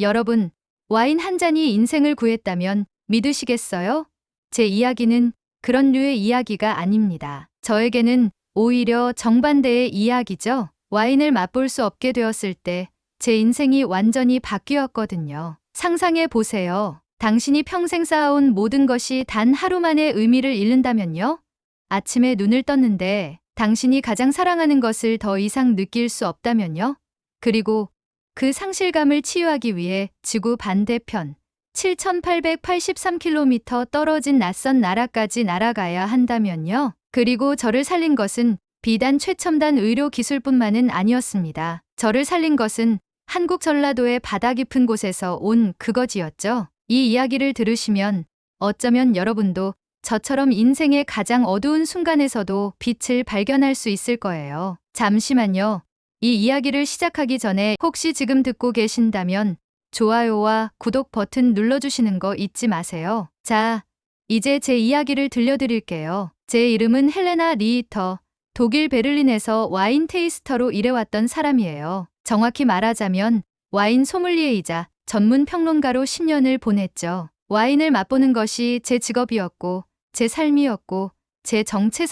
여러분, 와인 한 잔이 인생을 구했다면 믿으시겠어요? 제 이야기는 그런 류의 이야기가 아닙니다. 저에게는 오히려 정반대의 이야기죠. 와인을 맛볼 수 없게 되었을 때 제 인생이 완전히 바뀌었거든요. 상상해 보세요. 당신이 평생 쌓아온 모든 것이 단 하루 만에 의미를 잃는다면요? 아침에 눈을 떴는데 당신이 가장 사랑하는 것을 더 이상 느낄 수 없다면요? 그리고 그 상실감을 치유하기 위해 지구 반대편 7,883km 떨어진 낯선 나라까지 날아가야 한다면요? 그리고 저를 살린 것은 비단 최첨단 의료 기술뿐만은 아니었습니다. 저를 살린 것은 한국 전라도의 바다 깊은 곳에서 온 그거지였죠. 이 이야기를 들으시면 어쩌면 여러분도 저처럼 인생의 가장 어두운 순간에서도 빛을 발견할 수 있을 거예요. 잠시만요. 이 이야기를 시작하기 전에 혹시 지금 듣고 계신다면 좋아요와 구독 버튼 눌러주시는 거 잊지 마세요. 자, 이제 제 이야기를 들려드릴게요. 제 이름은 헬레나 리히터, 독일 베를린에서 와인 테이스터로 일해왔던 사람이에요. 정확히 말하자면 와인 소믈리에이자 전문 평론가로 10년을 보냈죠. 와인을 맛보는 것이 제 직업이었고 제 삶이었고 제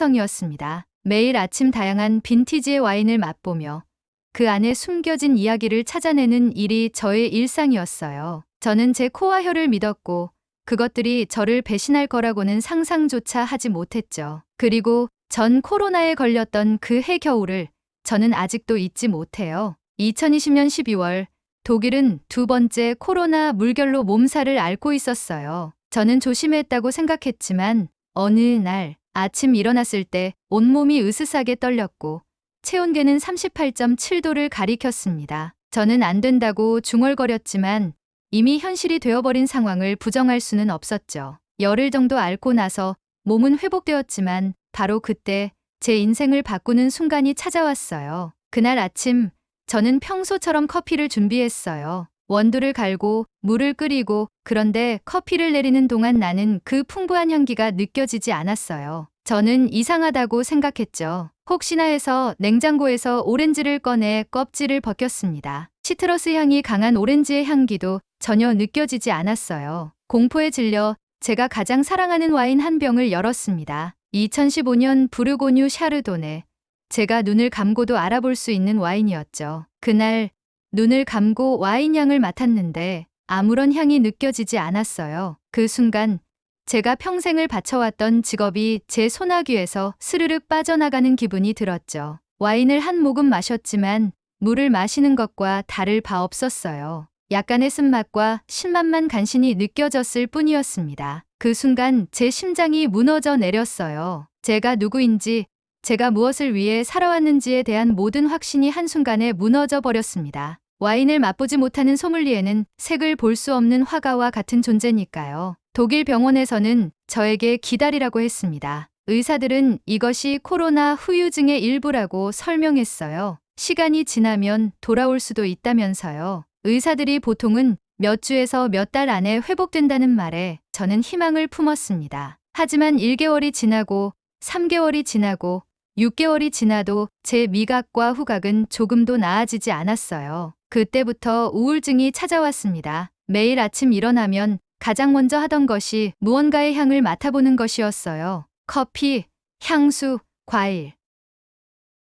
정체성이었습니다. 매일 아침 다양한 빈티지의 와인을 맛보며 그 안에 숨겨진 이야기를 찾아내는 일이 저의 일상이었어요. 저는 제 코와 혀를 믿었고 그것들이 저를 배신할 거라고는 상상조차 하지 못했죠. 그리고 전 코로나에 걸렸던 그 해 겨울을 저는 아직도 잊지 못해요. 2020년 12월 독일은 두 번째 코로나 물결로 몸살을 앓고 있었어요. 저는 조심했다고 생각했지만 어느 날 아침 일어났을 때 온몸이 으스스하게 떨렸고 체온계는 38.7도를 가리켰습니다. 저는 안 된다고 중얼거렸지만 이미 현실이 되어버린 상황을 부정할 수는 없었죠. 열흘 정도 앓고 나서 몸은 회복되었지만 바로 그때 제 인생을 바꾸는 순간이 찾아왔어요. 그날 아침 저는 평소처럼 커피를 준비했어요. 원두를 갈고 물을 끓이고 그런데 커피를 내리는 동안 나는 그 풍부한 향기가 느껴지지 않았어요. 저는 이상하다고 생각했죠. 혹시나 해서 냉장고에서 오렌지를 꺼내 껍질을 벗겼습니다. 시트러스 향이 강한 오렌지의 향기도 전혀 느껴지지 않았어요. 공포에 질려 제가 가장 사랑하는 와인 한 병을 열었습니다. 2015년 부르고뉴 샤르도네. 제가 눈을 감고도 알아볼 수 있는 와인이었죠. 그날 눈을 감고 와인 향을 맡았는데 아무런 향이 느껴지지 않았어요. 그 순간 제가 평생을 바쳐왔던 직업이 제 소나귀에서 스르륵 빠져나가는 기분이 들었죠. 와인을 한 모금 마셨지만 물을 마시는 것과 다를 바 없었어요. 약간의 쓴맛과 신맛만 간신히 느껴졌을 뿐이었습니다. 그 순간 제 심장이 무너져 내렸어요. 제가 누구인지, 제가 무엇을 위해 살아왔는지에 대한 모든 확신이 한순간에 무너져 버렸습니다. 와인을 맛보지 못하는 소믈리에는 색을 볼 수 없는 화가와 같은 존재니까요. 독일 병원에서는 저에게 기다리라고 했습니다. 의사들은 이것이 코로나 후유증의 일부라고 설명했어요. 시간이 지나면 돌아올 수도 있다면서요. 의사들이 보통은 몇 주에서 몇 달 안에 회복된다는 말에 저는 희망을 품었습니다. 하지만 1개월이 지나고 3개월이 지나고 6개월이 지나도 제 미각과 후각은 조금도 나아지지 않았어요. 그때부터 우울증이 찾아왔습니다. 매일 아침 일어나면 가장 먼저 하던 것이 무언가의 향을 맡아보는 것이었어요. 커피, 향수, 과일.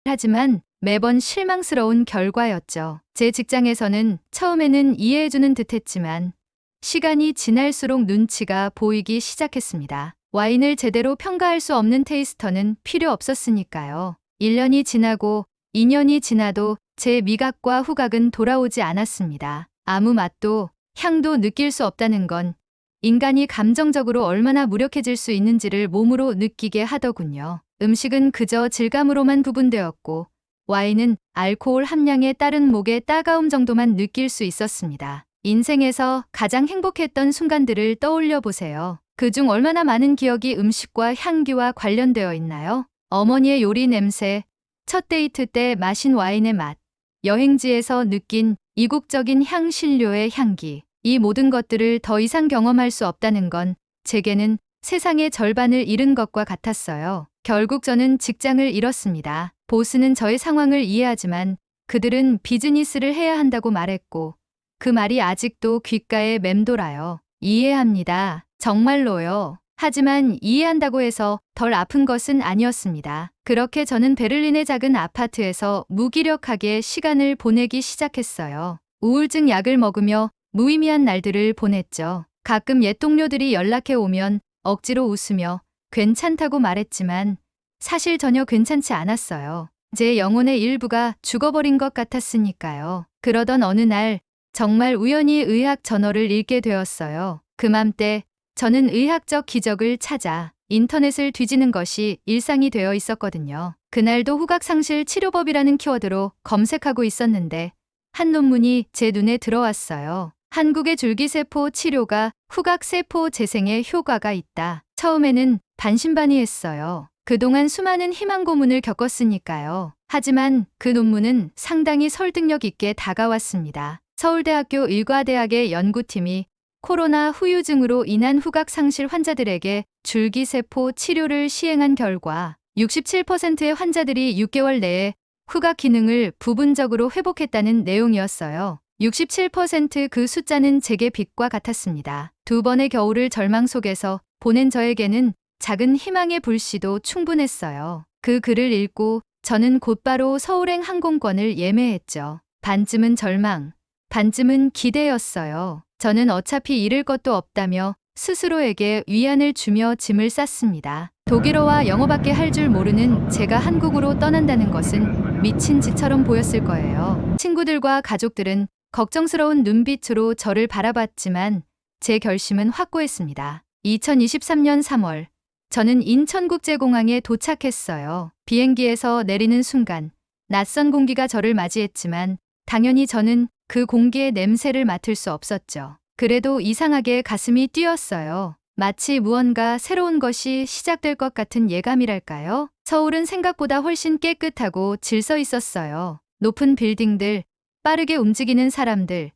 하지만 매번 실망스러운 결과였죠. 제 직장에서는 처음에는 이해해주는 듯했지만 시간이 지날수록 눈치가 보이기 시작했습니다. 와인을 제대로 평가할 수 없는 테이스터는 필요 없었으니까요. 1년이 지나고 2년이 지나도 제 미각과 후각은 돌아오지 않았습니다. 아무 맛도 향도 느낄 수 없다는 건 인간이 감정적으로 얼마나 무력해질 수 있는지를 몸으로 느끼게 하더군요. 음식은 그저 질감으로만 구분되었고 와인은 알코올 함량에 따른 목의 따가움 정도만 느낄 수 있었습니다. 인생에서 가장 행복했던 순간들을 떠올려 보세요. 그중 얼마나 많은 기억이 음식과 향기와 관련되어 있나요? 어머니의 요리 냄새, 첫 데이트 때 마신 와인의 맛, 여행지에서 느낀 이국적인 향신료의 향기. 이 모든 것들을 더 이상 경험할 수 없다는 건 제게는 세상의 절반을 잃은 것과 같았어요. 결국 저는 직장을 잃었습니다. 보스는 저의 상황을 이해하지만 그들은 비즈니스를 해야 한다고 말했고 그 말이 아직도 귓가에 맴돌아요. 이해합니다. 정말로요. 하지만 이해한다고 해서 덜 아픈 것은 아니었습니다. 그렇게 저는 베를린의 작은 아파트에서 무기력하게 시간을 보내기 시작했어요. 우울증 약을 먹으며 무의미한 날들을 보냈죠. 가끔 옛 동료들이 연락해 오면 억지로 웃으며 괜찮다고 말했지만 사실 전혀 괜찮지 않았어요. 제 영혼의 일부가 죽어버린 것 같았으니까요. 그러던 어느 날 정말 우연히 의학 저널을 읽게 되었어요. 그맘때 저는 의학적 기적을 찾아 인터넷을 뒤지는 것이 일상이 되어 있었거든요. 그날도 후각상실 치료법이라는 키워드로 검색하고 있었는데 한 논문이 제 눈에 들어왔어요. 한국의 줄기세포 치료가 후각세포 재생에 효과가 있다. 처음에는 반신반의했어요. 그동안 수많은 희망 고문을 겪었으니까요. 하지만 그 논문은 상당히 설득력 있게 다가왔습니다. 서울대학교 의과대학의 연구팀이 코로나 후유증으로 인한 후각상실 환자들에게 줄기세포 치료를 시행한 결과 67%의 환자들이 6개월 내에 후각 기능을 부분적으로 회복했다는 내용이었어요. 67% 그 숫자는 제게 빛과 같았습니다. 두 번의 겨울을 절망 속에서 보낸 저에게는 작은 희망의 불씨도 충분했어요. 그 글을 읽고 저는 곧바로 서울행 항공권을 예매했죠. 반쯤은 절망, 반쯤은 기대였어요. 저는 어차피 잃을 것도 없다며 스스로에게 위안을 주며 짐을 쌌습니다. 독일어와 영어밖에 할 줄 모르는 제가 한국으로 떠난다는 것은 미친 짓처럼 보였을 거예요. 친구들과 가족들은 걱정스러운 눈빛으로 저를 바라봤지만 제 결심은 확고했습니다. 2023년 3월, 저는 인천국제공항에 도착했어요. 비행기에서 내리는 순간 낯선 공기가 저를 맞이했지만 당연히 저는 그 공기의 냄새를 맡을 수 없었죠. 그래도 이상하게 가슴이 뛰었어요. 마치 무언가 새로운 것이 시작될 것 같은 예감이랄까요? 서울은 생각보다 훨씬 깨끗하고 질서 있었어요. 높은 빌딩들, 빠르게 움직이는 사람들,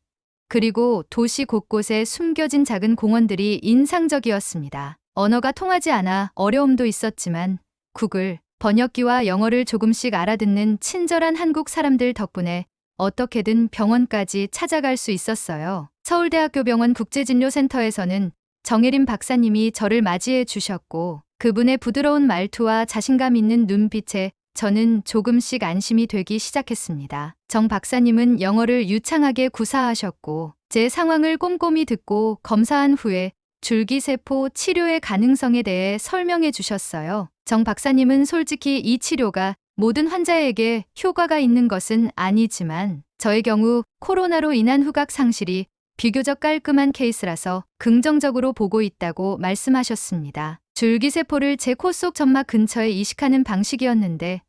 그리고 도시 곳곳에 숨겨진 작은 공원들이 인상적이었습니다. 언어가 통하지 않아 어려움도 있었지만 구글, 번역기와 영어를 조금씩 알아듣는 친절한 한국 사람들 덕분에 어떻게든 병원까지 찾아갈 수 있었어요. 서울대학교 병원 국제진료센터에서는 정혜림 박사님이 저를 맞이해 주셨고 그분의 부드러운 말투와 자신감 있는 눈빛에 저는 조금씩 안심이 되기 시작했습니다. 정 박사님은 영어를 유창하게 구사하셨고 제 상황을 꼼꼼히 듣고 검사한 후에 줄기세포 치료의 가능성에 대해 설명해 주셨어요. 정 박사님은 솔직히 이 치료가 모든 환자에게 효과가 있는 것은 아니지만 저의 경우 코로나로 인한 후각 상실이 비교적 깔끔한 케이스라서 긍정적으로 보고 있다고 말씀하셨습니다. 줄기세포를 제 코 속 점막 근처에 이식하는 방식이었는데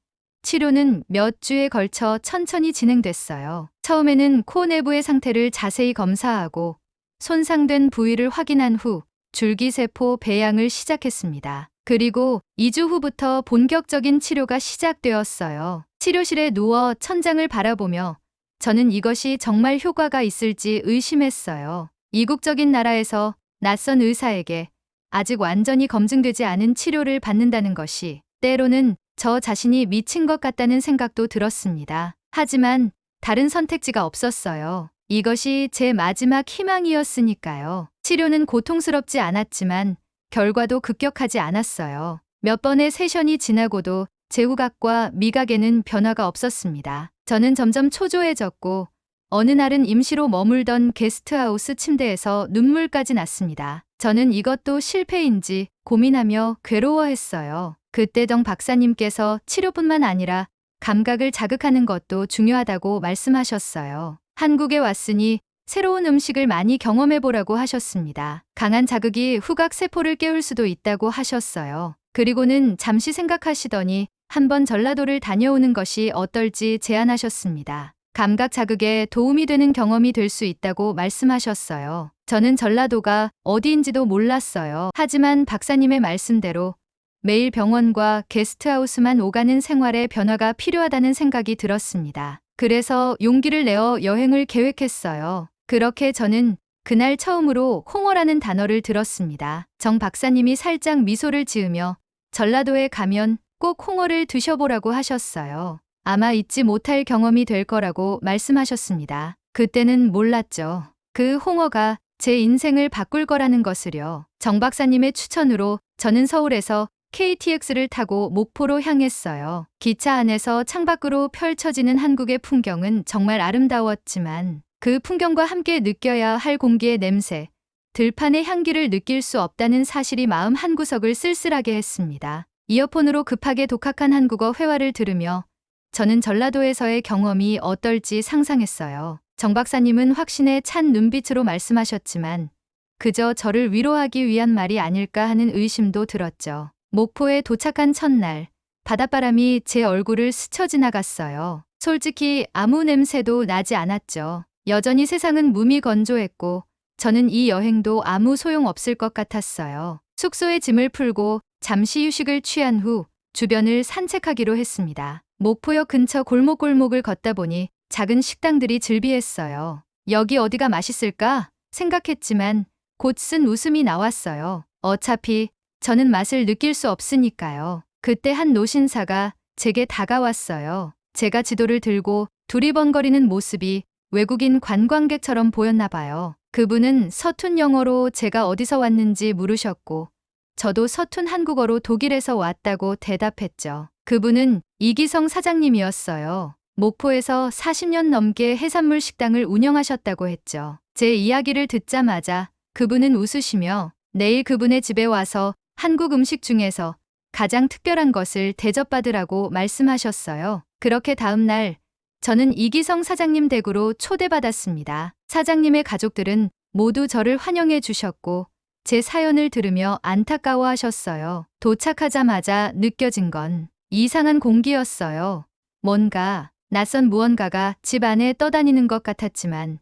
치료는 몇 주에 걸쳐 천천히 진행됐어요. 처음에는 코 내부의 상태를 자세히 검사하고 손상된 부위를 확인한 후 줄기세포 배양을 시작했습니다. 그리고 2주 후부터 본격적인 치료가 시작되었어요. 치료실에 누워 천장을 바라보며 저는 이것이 정말 효과가 있을지 의심했어요. 이국적인 나라에서 낯선 의사에게 아직 완전히 검증되지 않은 치료를 받는다는 것이 때로는 저 자신이 미친 것 같다는 생각도 들었습니다. 하지만 다른 선택지가 없었어요. 이것이 제 마지막 희망이었으니까요. 치료는 고통스럽지 않았지만 결과도 급격하지 않았어요. 몇 번의 세션이 지나고도 제 후각과 미각에는 변화가 없었습니다. 저는 점점 초조해졌고 어느 날은 임시로 머물던 게스트하우스 침대에서 눈물까지 났습니다. 저는 이것도 실패인지 고민하며 괴로워했어요. 그때 정 박사님께서 치료뿐만 아니라 감각을 자극하는 것도 중요하다고 말씀하셨어요. 한국에 왔으니 새로운 음식을 많이 경험해보라고 하셨습니다. 강한 자극이 후각세포를 깨울 수도 있다고 하셨어요. 그리고는 잠시 생각하시더니 한번 전라도를 다녀오는 것이 어떨지 제안하셨습니다. 감각 자극에 도움이 되는 경험이 될 수 있다고 말씀하셨어요. 저는 전라도가 어디인지도 몰랐어요. 하지만 박사님의 말씀대로 매일 병원과 게스트하우스만 오가는 생활에 변화가 필요하다는 생각이 들었습니다. 그래서 용기를 내어 여행을 계획했어요. 그렇게 저는 그날 처음으로 홍어라는 단어를 들었습니다. 정 박사님이 살짝 미소를 지으며 전라도에 가면 꼭 홍어를 드셔보라고 하셨어요. 아마 잊지 못할 경험이 될 거라고 말씀하셨습니다. 그때는 몰랐죠. 그 홍어가 제 인생을 바꿀 거라는 것을요. 정 박사님의 추천으로 저는 서울에서 KTX를 타고 목포로 향했어요. 기차 안에서 창밖으로 펼쳐지는 한국의 풍경은 정말 아름다웠지만 그 풍경과 함께 느껴야 할 공기의 냄새, 들판의 향기를 느낄 수 없다는 사실이 마음 한구석을 쓸쓸하게 했습니다. 이어폰으로 급하게 독학한 한국어 회화를 들으며 저는 전라도에서의 경험이 어떨지 상상했어요. 정 박사님은 확신에 찬 눈빛으로 말씀하셨지만 그저 저를 위로하기 위한 말이 아닐까 하는 의심도 들었죠. 목포에 도착한 첫날, 바닷바람이 제 얼굴을 스쳐 지나갔어요. 솔직히 아무 냄새도 나지 않았죠. 여전히 세상은 무미건조했고 저는 이 여행도 아무 소용없을 것 같았어요. 숙소에 짐을 풀고 잠시 휴식을 취한 후 주변을 산책하기로 했습니다. 목포역 근처 골목골목을 걷다 보니 작은 식당들이 즐비했어요. 여기 어디가 맛있을까 생각했지만 곧 쓴 웃음이 나왔어요. 어차피 저는 맛을 느낄 수 없으니까요. 그때 한 노신사가 제게 다가왔어요. 제가 지도를 들고 두리번거리는 모습이 외국인 관광객처럼 보였나 봐요. 그분은 서툰 영어로 제가 어디서 왔는지 물으셨고 저도 서툰 한국어로 독일에서 왔다고 대답했죠. 그분은 이기성 사장님이었어요. 목포에서 40년 넘게 해산물 식당을 운영하셨다고 했죠. 제 이야기를 듣자마자 그분은 웃으시며 내일 그분의 집에 와서 한국 음식 중에서 가장 특별한 것을 대접받으라고 말씀하셨어요. 그렇게 다음 날 저는 이기성 사장님 댁으로 초대받았습니다. 사장님의 가족들은 모두 저를 환영해 주셨고 제 사연을 들으며 안타까워하셨어요. 도착하자마자 느껴진 건 이상한 공기였어요. 뭔가 낯선 무언가가 집 안에 떠다니는 것 같았지만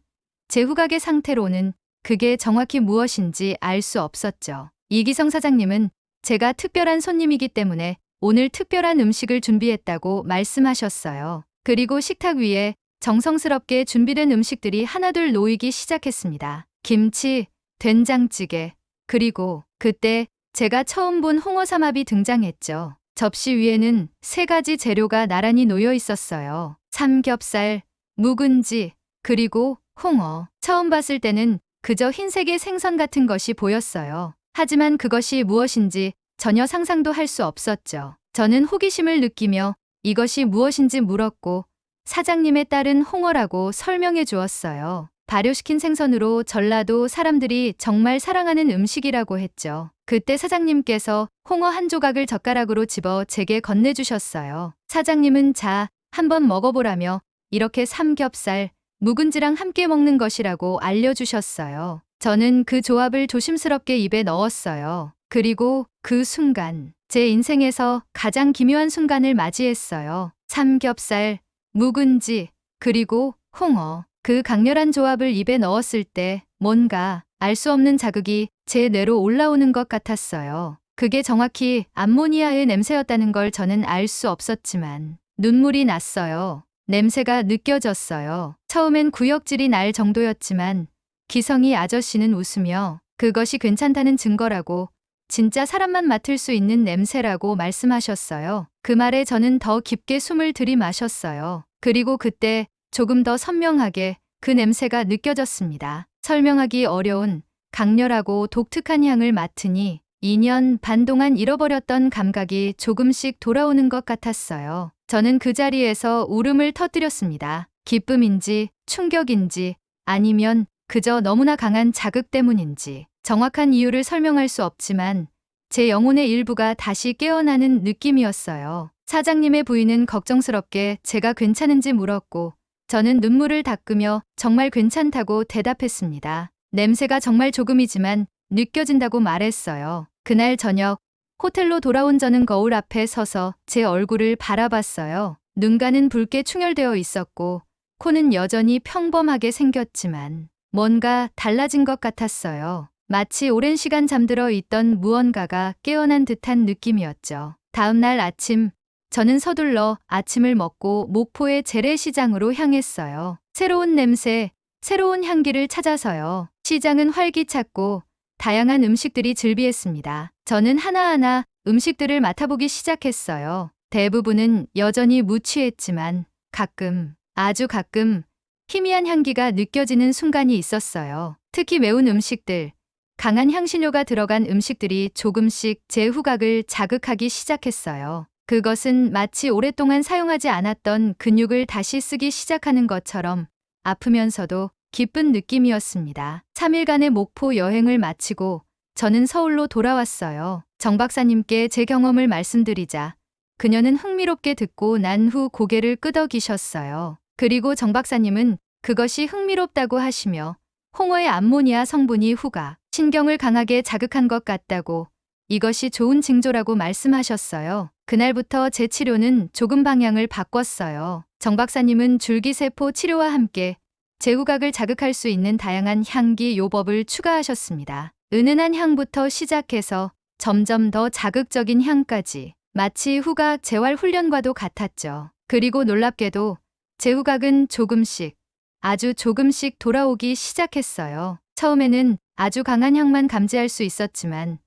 제 후각의 상태로는 그게 정확히 무엇인지 알 수 없었죠. 이기성 사장님은 제가 특별한 손님이기 때문에 오늘 특별한 음식을 준비했다고 말씀하셨어요. 그리고 식탁 위에 정성스럽게 준비된 음식들이 하나둘 놓이기 시작했습니다. 김치, 된장찌개, 그리고 그때 제가 처음 본 홍어삼합이 등장했죠. 접시 위에는 3가지 재료가 나란히 놓여 있었어요. 삼겹살, 묵은지, 그리고 홍어. 처음 봤을 때는 그저 흰색의 생선 같은 것이 보였어요. 하지만 그것이 무엇인지 전혀 상상도 할 수 없었죠. 저는 호기심을 느끼며 이것이 무엇인지 물었고 사장님의 딸은 홍어라고 설명해 주었어요. 발효시킨 생선으로 전라도 사람들이 정말 사랑하는 음식이라고 했죠. 그때 사장님께서 홍어 한 조각을 젓가락으로 집어 제게 건네주셨어요. 사장님은 자, 한번 먹어보라며 이렇게 삼겹살, 묵은지랑 함께 먹는 것이라고 알려주셨어요. 저는 그 조합을 조심스럽게 입에 넣었어요. 그리고 그 순간, 제 인생에서 가장 기묘한 순간을 맞이했어요. 삼겹살, 묵은지, 그리고 홍어. 그 강렬한 조합을 입에 넣었을 때 뭔가 알 수 없는 자극이 제 뇌로 올라오는 것 같았어요. 그게 정확히 암모니아의 냄새였다는 걸 저는 알 수 없었지만 눈물이 났어요. 냄새가 느껴졌어요. 처음엔 구역질이 날 정도였지만 기성이 아저씨는 웃으며 그것이 괜찮다는 증거라고 진짜 사람만 맡을 수 있는 냄새라고 말씀하셨어요. 그 말에 저는 더 깊게 숨을 들이마셨어요. 그리고 그때 조금 더 선명하게 그 냄새가 느껴졌습니다. 설명하기 어려운 강렬하고 독특한 향을 맡으니 2년 반 동안 잃어버렸던 감각이 조금씩 돌아오는 것 같았어요. 저는 그 자리에서 울음을 터뜨렸습니다. 기쁨인지 충격인지 아니면 그저 너무나 강한 자극 때문인지 정확한 이유를 설명할 수 없지만 제 영혼의 일부가 다시 깨어나는 느낌이었어요. 사장님의 부인은 걱정스럽게 제가 괜찮은지 물었고 저는 눈물을 닦으며 정말 괜찮다고 대답했습니다. 냄새가 정말 조금이지만 느껴진다고 말했어요. 그날 저녁 호텔로 돌아온 저는 거울 앞에 서서 제 얼굴을 바라봤어요. 눈가는 붉게 충혈되어 있었고 코는 여전히 평범하게 생겼지만 뭔가 달라진 것 같았어요. 마치 오랜 시간 잠들어 있던 무언가가 깨어난 듯한 느낌이었죠. 다음 날 아침 저는 서둘러 아침을 먹고 목포의 재래시장으로 향했어요. 새로운 냄새, 새로운 향기를 찾아서요. 시장은 활기찼고 다양한 음식들이 즐비했습니다. 저는 하나하나 음식들을 맡아보기 시작했어요. 대부분은 여전히 무취했지만 가끔, 아주 가끔 희미한 향기가 느껴지는 순간이 있었어요. 특히 매운 음식들, 강한 향신료가 들어간 음식들이 조금씩 제 후각을 자극하기 시작했어요. 그것은 마치 오랫동안 사용하지 않았던 근육을 다시 쓰기 시작하는 것처럼 아프면서도 기쁜 느낌이었습니다. 3일간의 목포 여행을 마치고 저는 서울로 돌아왔어요. 정 박사님께 제 경험을 말씀드리자 그녀는 흥미롭게 듣고 난 후 고개를 끄덕이셨어요. 그리고 정 박사님은 그것이 흥미롭다고 하시며 홍어의 암모니아 성분이 후각, 신경을 강하게 자극한 것 같다고 이것이 좋은 징조라고 말씀하셨어요. 그날부터 제 치료는 조금 방향을 바꿨어요. 정 박사님은 줄기세포 치료와 함께 제 후각을 자극할 수 있는 다양한 향기 요법을 추가하셨습니다. 은은한 향부터 시작해서 점점 더 자극적인 향까지 마치 후각 재활 훈련과도 같았죠. 그리고 놀랍게도 제 후각은 조금씩, 아주 조금씩 돌아오기 시작했어요. 처음에는 아주 강한 향만 감지할 수 있었지만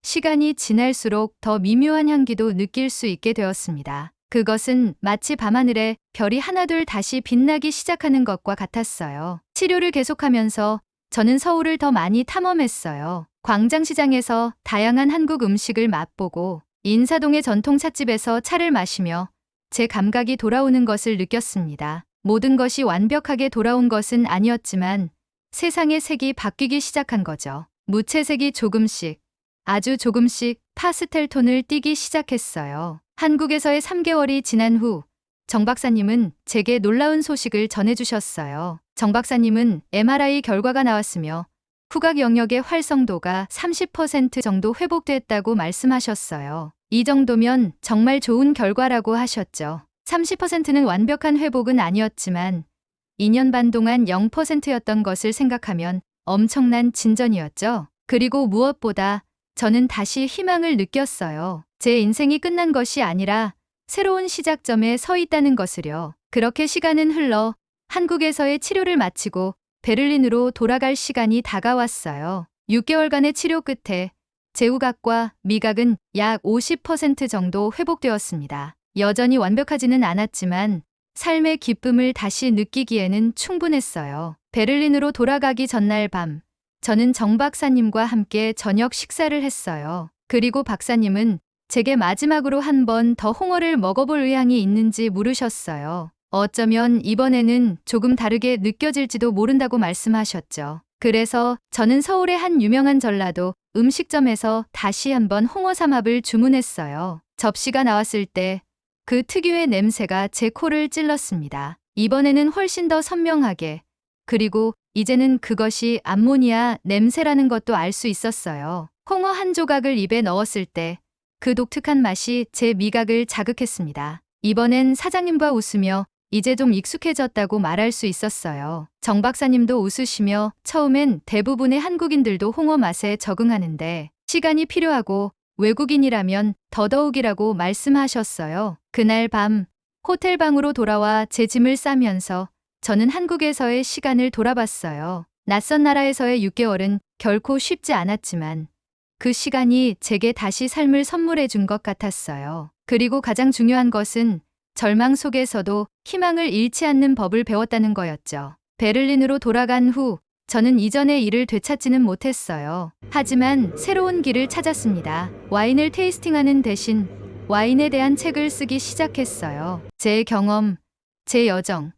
시간이 지날수록 더 미묘한 향기도 느낄 수 있게 되었습니다. 그것은 마치 밤하늘에 별이 하나둘 다시 빛나기 시작하는 것과 같았어요. 치료를 계속하면서 저는 서울을 더 많이 탐험했어요. 광장시장에서 다양한 한국 음식을 맛보고 인사동의 전통 찻집에서 차를 마시며 제 감각이 돌아오는 것을 느꼈습니다. 모든 것이 완벽하게 돌아온 것은 아니었지만 세상의 색이 바뀌기 시작한 거죠. 무채색이 조금씩, 아주 조금씩 파스텔 톤을 띠기 시작했어요. 한국에서의 3개월이 지난 후 정 박사님은 제게 놀라운 소식을 전해주셨어요. 정 박사님은 MRI 결과가 나왔으며 후각 영역의 활성도가 30% 정도 회복됐다고 말씀하셨어요. 이 정도면 정말 좋은 결과라고 하셨죠. 30%는 완벽한 회복은 아니었지만 2년 반 동안 0%였던 것을 생각하면 엄청난 진전이었죠. 그리고 무엇보다 저는 다시 희망을 느꼈어요. 제 인생이 끝난 것이 아니라 새로운 시작점에 서 있다는 것을요. 그렇게 시간은 흘러 한국에서의 치료를 마치고 베를린으로 돌아갈 시간이 다가왔어요. 6개월간의 치료 끝에 제 후각과 미각은 약 50% 정도 회복되었습니다. 여전히 완벽하지는 않았지만 삶의 기쁨을 다시 느끼기에는 충분했어요. 베를린으로 돌아가기 전날 밤, 저는 정 박사님과 함께 저녁 식사를 했어요. 그리고 박사님은 제게 마지막으로 한 번 더 홍어를 먹어볼 의향이 있는지 물으셨어요. 어쩌면 이번에는 조금 다르게 느껴질지도 모른다고 말씀하셨죠. 그래서 저는 서울의 한 유명한 전라도 음식점에서 다시 한번 홍어 삼합을 주문했어요. 접시가 나왔을 때 그 특유의 냄새가 제 코를 찔렀습니다. 이번에는 훨씬 더 선명하게, 그리고 이제는 그것이 암모니아 냄새라는 것도 알 수 있었어요. 홍어 한 조각을 입에 넣었을 때 그 독특한 맛이 제 미각을 자극했습니다. 이번엔 사장님과 웃으며 이제 좀 익숙해졌다고 말할 수 있었어요. 정 박사님도 웃으시며 처음엔 대부분의 한국인들도 홍어 맛에 적응하는데 시간이 필요하고 외국인이라면 더더욱이라고 말씀하셨어요. 그날 밤 호텔 방으로 돌아와 제 짐을 싸면서 저는 한국에서의 시간을 돌아봤어요. 낯선 나라에서의 6개월은 결코 쉽지 않았지만 그 시간이 제게 다시 삶을 선물해 준 것 같았어요. 그리고 가장 중요한 것은 절망 속에서도 희망을 잃지 않는 법을 배웠다는 거였죠. 베를린으로 돌아간 후 저는 이전의 일을 되찾지는 못했어요. 하지만 새로운 길을 찾았습니다. 와인을 테이스팅하는 대신 와인에 대한 책을 쓰기 시작했어요. 제 경험, 제 여정,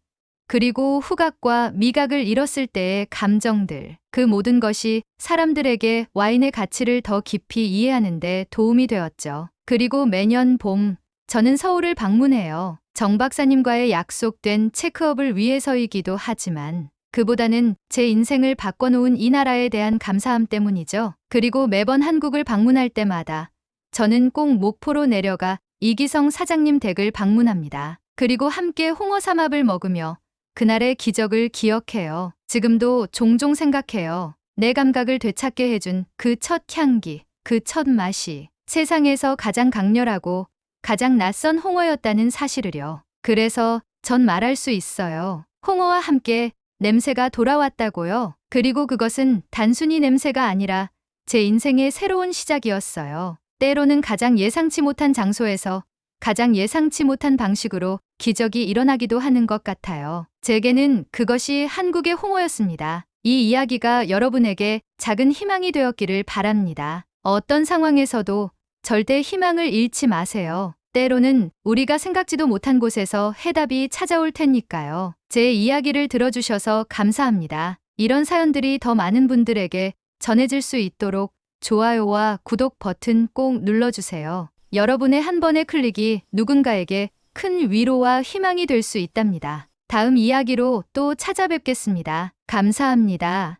그리고 후각과 미각을 잃었을 때의 감정들, 그 모든 것이 사람들에게 와인의 가치를 더 깊이 이해하는 데 도움이 되었죠. 그리고 매년 봄, 저는 서울을 방문해요. 정 박사님과의 약속된 체크업을 위해서이기도 하지만 그보다는 제 인생을 바꿔놓은 이 나라에 대한 감사함 때문이죠. 그리고 매번 한국을 방문할 때마다 저는 꼭 목포로 내려가 이기성 사장님 댁을 방문합니다. 그리고 함께 홍어 삼합을 먹으며 그날의 기적을 기억해요. 지금도 종종 생각해요. 내 감각을 되찾게 해준 그 첫 향기, 그 첫 맛이 세상에서 가장 강렬하고 가장 낯선 홍어였다는 사실을요. 그래서 전 말할 수 있어요. 홍어와 함께 냄새가 돌아왔다고요. 그리고 그것은 단순히 냄새가 아니라 제 인생의 새로운 시작이었어요. 때로는 가장 예상치 못한 장소에서 가장 예상치 못한 방식으로 기적이 일어나기도 하는 것 같아요. 제게는 그것이 한국의 홍어였습니다. 이 이야기가 여러분에게 작은 희망이 되었기를 바랍니다. 어떤 상황에서도 절대 희망을 잃지 마세요. 때로는 우리가 생각지도 못한 곳에서 해답이 찾아올 테니까요. 제 이야기를 들어주셔서 감사합니다. 이런 사연들이 더 많은 분들에게 전해질 수 있도록 좋아요와 구독 버튼 꼭 눌러주세요. 여러분의 한 번의 클릭이 누군가에게 큰 위로와 희망이 될 수 있답니다. 다음 이야기로 또 찾아뵙겠습니다. 감사합니다.